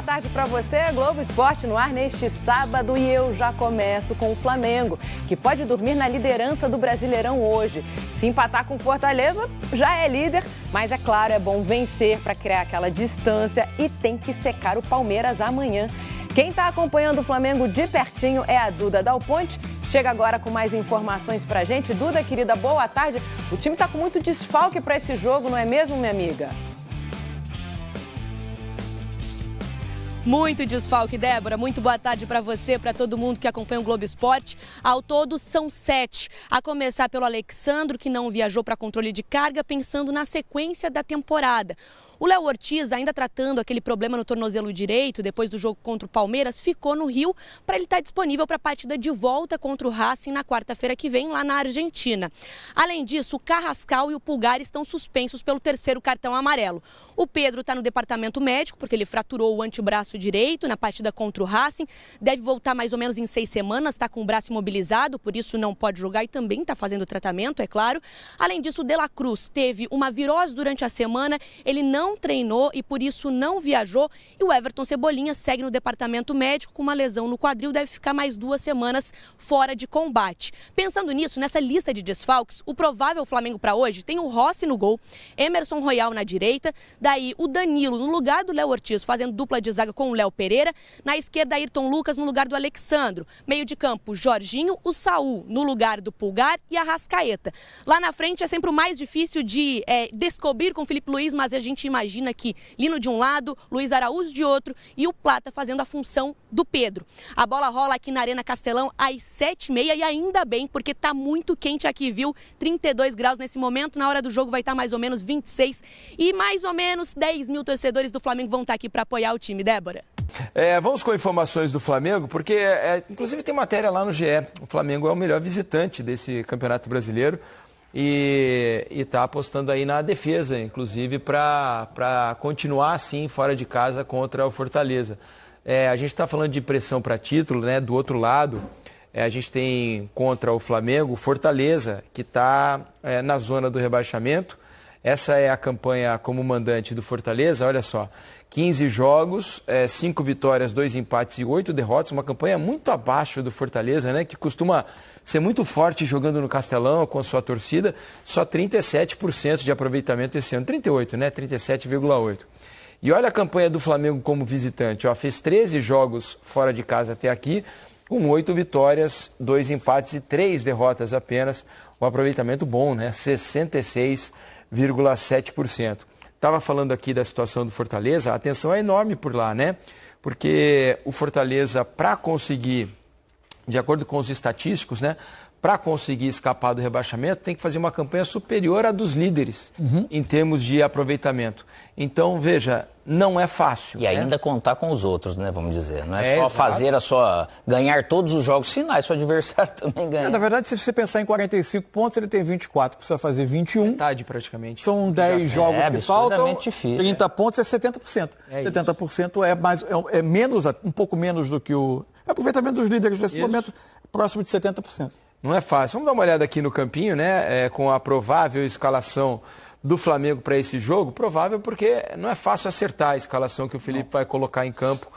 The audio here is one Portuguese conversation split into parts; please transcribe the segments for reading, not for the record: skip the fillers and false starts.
tarde para você, Globo Esporte no ar neste sábado e eu já começo com o Flamengo, que pode dormir na liderança do Brasileirão hoje. Se empatar com Fortaleza, já é líder, mas é claro, é bom vencer para criar aquela distância e tem que secar o Palmeiras amanhã. Quem está acompanhando o Flamengo de pertinho é a Duda Dal Ponte. Chega agora com mais informações pra gente. Duda, querida, boa tarde. O time tá com muito desfalque para esse jogo, não é mesmo, minha amiga? Muito desfalque, Débora. Muito boa tarde para você, para todo mundo que acompanha o Globo Esporte. Ao todo, são 7. A começar pelo Alexandro, que não viajou para controle de carga, pensando na sequência da temporada. O Léo Ortiz, ainda tratando aquele problema no tornozelo direito, depois do jogo contra o Palmeiras, ficou no Rio para ele estar disponível para a partida de volta contra o Racing na quarta-feira que vem, lá na Argentina. Além disso, o Carrascal e o Pulgar estão suspensos pelo 3º cartão amarelo. O Pedro está no departamento médico, porque ele fraturou o antebraço direito na partida contra o Racing. Deve voltar mais ou menos em 6 semanas, está com o braço imobilizado, por isso não pode jogar e também está fazendo tratamento, é claro. Além disso, o De La Cruz teve uma virose durante a semana, ele não treinou e por isso não viajou. E o Everton Cebolinha segue no departamento médico com uma lesão no quadril, deve ficar mais 2 semanas fora de combate. Pensando nisso, nessa lista de desfalques, o provável Flamengo para hoje tem o Rossi no gol, Emerson Royal na direita, daí o Danilo no lugar do Léo Ortiz, fazendo dupla de zaga com o Léo Pereira, na esquerda Ayrton Lucas no lugar do Alexandro, meio de campo Jorginho, o Saul no lugar do Pulgar e a Arrascaeta. Lá na frente é sempre o mais difícil de descobrir com o Felipe Luiz, mas a gente imagina que Lino de um lado, Luiz Araújo de outro e o Plata fazendo a função do Pedro. A bola rola aqui na Arena Castelão às 7h30 e ainda bem, porque tá muito quente aqui, viu? 32 graus nesse momento, na hora do jogo vai estar mais ou menos 26 e mais ou menos 10 mil torcedores do Flamengo vão estar aqui para apoiar o time, Débora. Vamos com informações do Flamengo, porque inclusive tem matéria lá no GE. O Flamengo é o melhor visitante desse Campeonato Brasileiro e está apostando aí na defesa, inclusive, para continuar assim fora de casa contra o Fortaleza. A gente está falando de pressão para título, né? Do outro lado, a gente tem contra o Flamengo o Fortaleza, que está na zona do rebaixamento. Essa é a campanha como mandante do Fortaleza, olha só, 15 jogos, 5 vitórias, 2 empates e 8 derrotas, uma campanha muito abaixo do Fortaleza, né, que costuma ser muito forte jogando no Castelão com a sua torcida, só 37% de aproveitamento esse ano, 38%, né, 37,8%. E olha a campanha do Flamengo como visitante, ó, fez 13 jogos fora de casa até aqui, com 8 vitórias, 2 empates e 3 derrotas apenas, um aproveitamento bom, né, 66,7%. Estava falando aqui da situação do Fortaleza, a tensão é enorme por lá, né? Porque o Fortaleza, para conseguir, de acordo com os estatísticos, né? Para conseguir escapar do rebaixamento, tem que fazer uma campanha superior à dos líderes, em termos de aproveitamento. Então, veja, não é fácil. E ainda contar com os outros, né, vamos dizer. Não é só exato. fazer ganhar todos os jogos finais, seu adversário também ganha. Na verdade, se você pensar em 45 pontos, ele tem 24, precisa fazer 21. Metade, praticamente. São 10 jogos que faltam, difícil, 30 pontos é 70%. 70% é menos, um pouco menos do que o aproveitamento dos líderes nesse momento, próximo de 70%. Não é fácil. Vamos dar uma olhada aqui no campinho, né? Com a provável escalação do Flamengo para esse jogo. Provável porque não é fácil acertar a escalação que o Felipe vai colocar em campo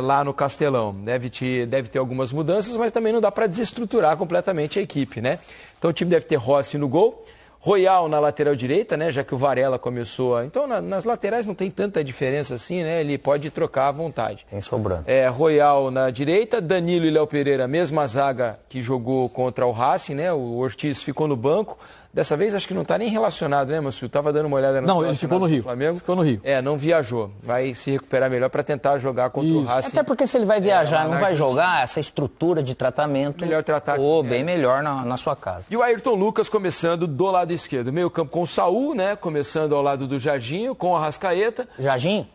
lá no Castelão. Deve ter algumas mudanças, mas também não dá para desestruturar completamente a equipe, né? Então o time deve ter Rossi no gol, Royal na lateral direita, né? Já que o Varela começou. Então nas laterais não tem tanta diferença assim, né? Ele pode trocar à vontade. Tem sobrando. Royal na direita, Danilo e Léo Pereira, mesma zaga que jogou contra o Racing, né? O Ortiz ficou no banco. Dessa vez acho que não está nem relacionado, né, Mansur? Estava dando uma olhada no Não, ele ficou no Rio. Flamengo. Ficou no Rio. Não viajou. Vai se recuperar melhor para tentar jogar contra o Racing. Até porque se ele vai viajar, não vai jogar essa estrutura de tratamento. Melhor tratar bem melhor na sua casa. E o Ayrton Lucas começando do lado esquerdo. Meio campo com o Saul, né? Começando ao lado do Jorginho, com a Arrascaeta. Jorginho,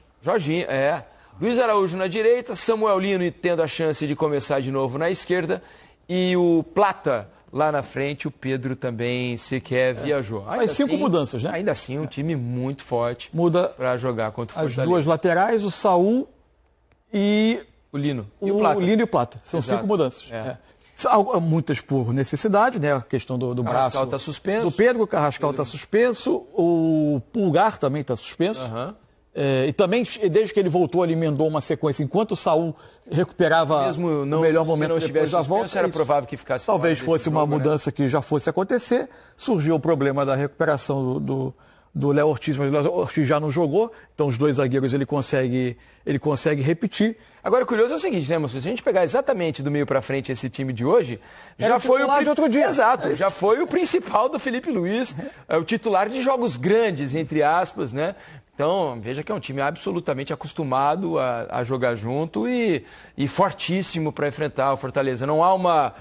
Luiz Araújo na direita, Samuel Lino tendo a chance de começar de novo na esquerda. E o Plata lá na frente, o Pedro também sequer viajou. Mas 5 mudanças, né? Ainda assim, um time muito forte para jogar contra o Fortaleza. As duas laterais, o Saul e o Lino. E o Plata. Lino e o Plata. São 5 mudanças. Muitas por necessidade, né? A questão do braço. Carrascal está suspenso. Do Pedro, o Carrascal está suspenso. O Pulgar também está suspenso. E também, desde que ele voltou, ele emendou uma sequência. Enquanto o Saul recuperava o melhor momento depois da volta, era provável que ficasse talvez fosse uma jogo, mudança que já fosse acontecer. Surgiu o problema da recuperação do Léo Ortiz, mas o Léo Ortiz já não jogou, então os dois zagueiros ele consegue repetir. Agora, o curioso é o seguinte, né, moço? Se a gente pegar exatamente do meio para frente esse time de hoje, já foi o titular de outro dia. Exato, já foi o principal do Felipe Luiz, o titular de jogos grandes, entre aspas, né? Então, veja que é um time absolutamente acostumado a jogar junto e fortíssimo para enfrentar o Fortaleza. Não há uma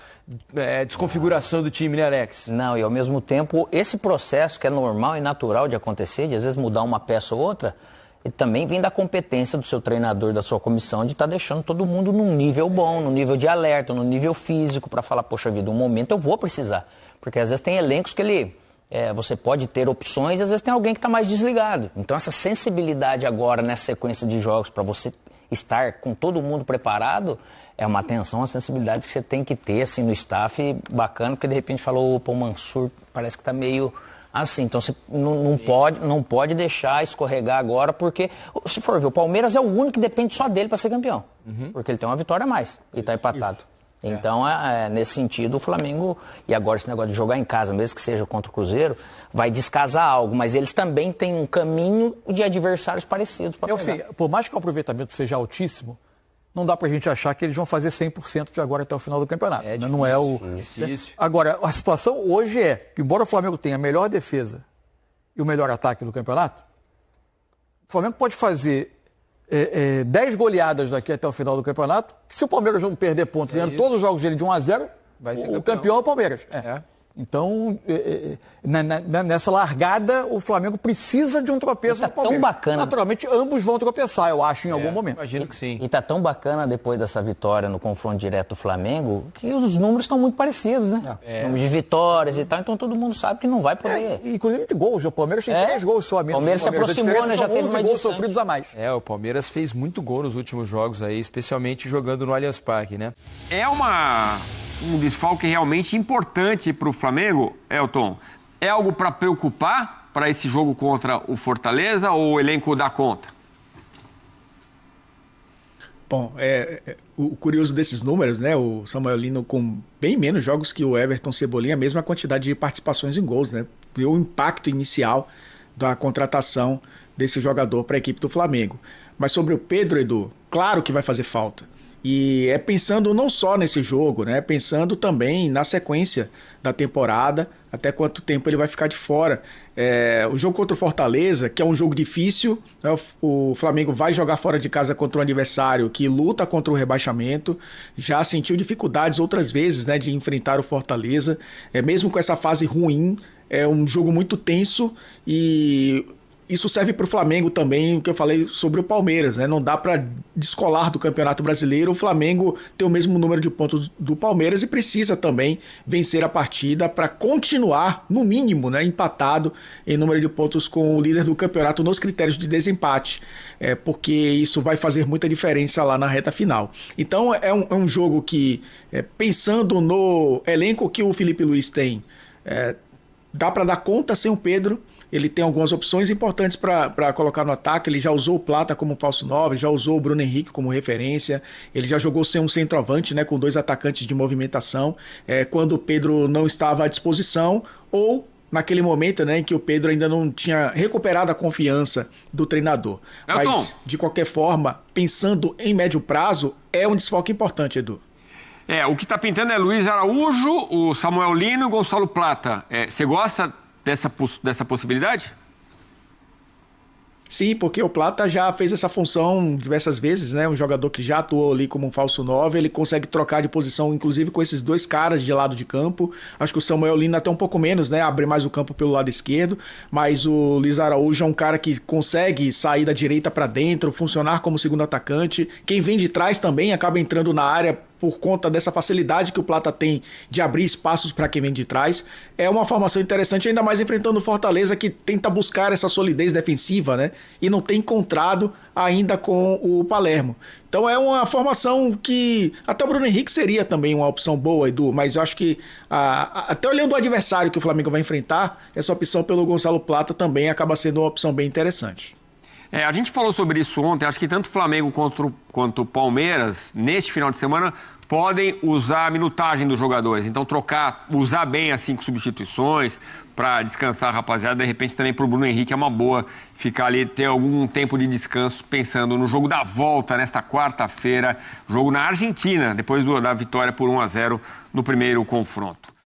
desconfiguração do time, né, Alex? Não, e ao mesmo tempo, esse processo que é normal e natural de acontecer, de às vezes mudar uma peça ou outra, ele também vem da competência do seu treinador, da sua comissão, de estar deixando todo mundo num nível bom, no nível de alerta, no nível físico, para falar, poxa vida, um momento eu vou precisar. Porque às vezes tem elencos que você pode ter opções e às vezes tem alguém que está mais desligado. Então essa sensibilidade agora nessa sequência de jogos para você estar com todo mundo preparado é uma atenção, uma sensibilidade que você tem que ter assim, no staff bacana, porque de repente falou, opa, o Mansur parece que está meio assim. Então você não pode deixar escorregar agora, porque se for ver, o Palmeiras é o único que depende só dele para ser campeão. Porque ele tem uma vitória a mais e está empatado. Então, nesse sentido, o Flamengo, e agora esse negócio de jogar em casa, mesmo que seja contra o Cruzeiro, vai descasar algo, mas eles também têm um caminho de adversários parecidos para pegar. Sei, por mais que o aproveitamento seja altíssimo, não dá pra gente achar que eles vão fazer 100% de agora até o final do campeonato. Não é o... Difícil. Agora, a situação hoje é que, embora o Flamengo tenha a melhor defesa e o melhor ataque do campeonato, o Flamengo pode fazer 10 goleadas daqui até o final do campeonato, que se o Palmeiras não perder ponto, ganhando todos os jogos dele de 1-0, o campeão é o Palmeiras. Então, nessa largada, o Flamengo precisa de um tropeço do Palmeiras. Tão bacana. Naturalmente, ambos vão tropeçar, eu acho, em algum momento. Imagino que sim. E tá tão bacana depois dessa vitória no confronto direto do Flamengo, que os números estão muito parecidos, né? Números de vitórias e tal, então todo mundo sabe que não vai poder. Inclusive de gols, o Palmeiras tem 3 gols só a menos. O Palmeiras se aproximou, né? Já teve mais gols sofridos a mais. O Palmeiras fez muito gol nos últimos jogos aí, especialmente jogando no Allianz Parque, né? É um desfalque realmente importante para o Flamengo, Elton. É algo para preocupar para esse jogo contra o Fortaleza ou o elenco dá conta? Bom, o curioso desses números, né? O Samuel Lino com bem menos jogos que o Everton Cebolinha, a mesma quantidade de participações em gols, né? O impacto inicial da contratação desse jogador para a equipe do Flamengo. Mas sobre o Pedro, Edu, claro que vai fazer falta. E é pensando não só nesse jogo, né? Pensando também na sequência da temporada, até quanto tempo ele vai ficar de fora. O jogo contra o Fortaleza, que é um jogo difícil, né? O Flamengo vai jogar fora de casa contra um adversário que luta contra o rebaixamento, já sentiu dificuldades outras vezes, né, de enfrentar o Fortaleza. Mesmo com essa fase ruim, é um jogo muito tenso e... Isso serve para o Flamengo também, o que eu falei sobre o Palmeiras, né? Não dá para descolar do Campeonato Brasileiro. O Flamengo tem o mesmo número de pontos do Palmeiras e precisa também vencer a partida para continuar, no mínimo, né, empatado em número de pontos com o líder do campeonato nos critérios de desempate, porque isso vai fazer muita diferença lá na reta final. Então é um jogo que, pensando no elenco que o Felipe Luiz tem, dá para dar conta sem o Pedro. Ele tem algumas opções importantes para colocar no ataque. Ele já usou o Plata como falso 9, já usou o Bruno Henrique como referência. Ele já jogou sem um centroavante, né, com 2 atacantes de movimentação, quando o Pedro não estava à disposição, ou naquele momento, né, em que o Pedro ainda não tinha recuperado a confiança do treinador. Mas, de qualquer forma, pensando em médio prazo, é um desfalque importante, Edu. O que está pintando é Luiz Araújo, o Samuel Lino e o Gonçalo Plata. Você gosta dessa possibilidade? Sim, porque o Plata já fez essa função diversas vezes, né? Um jogador que já atuou ali como um falso 9, ele consegue trocar de posição, inclusive com esses 2 caras de lado de campo. Acho que o Samuel Lino até um pouco menos, né? Abre mais o campo pelo lado esquerdo, mas o Luiz Araújo é um cara que consegue sair da direita para dentro, funcionar como segundo atacante. Quem vem de trás também acaba entrando na área por conta dessa facilidade que o Plata tem de abrir espaços para quem vem de trás. É uma formação interessante, ainda mais enfrentando o Fortaleza, que tenta buscar essa solidez defensiva, né? E não tem encontrado ainda com o Palermo. Então é uma formação que até o Bruno Henrique seria também uma opção boa, Edu, mas eu acho que até olhando o adversário que o Flamengo vai enfrentar, essa opção pelo Gonçalo Plata também acaba sendo uma opção bem interessante. A gente falou sobre isso ontem, acho que tanto o Flamengo quanto o Palmeiras, neste final de semana, podem usar a minutagem dos jogadores. Então, usar bem as 5 substituições para descansar a rapaziada. De repente, também para o Bruno Henrique é uma boa ficar ali, ter algum tempo de descanso, pensando no jogo da volta, nesta quarta-feira, jogo na Argentina, depois da vitória por 1-0 no primeiro confronto.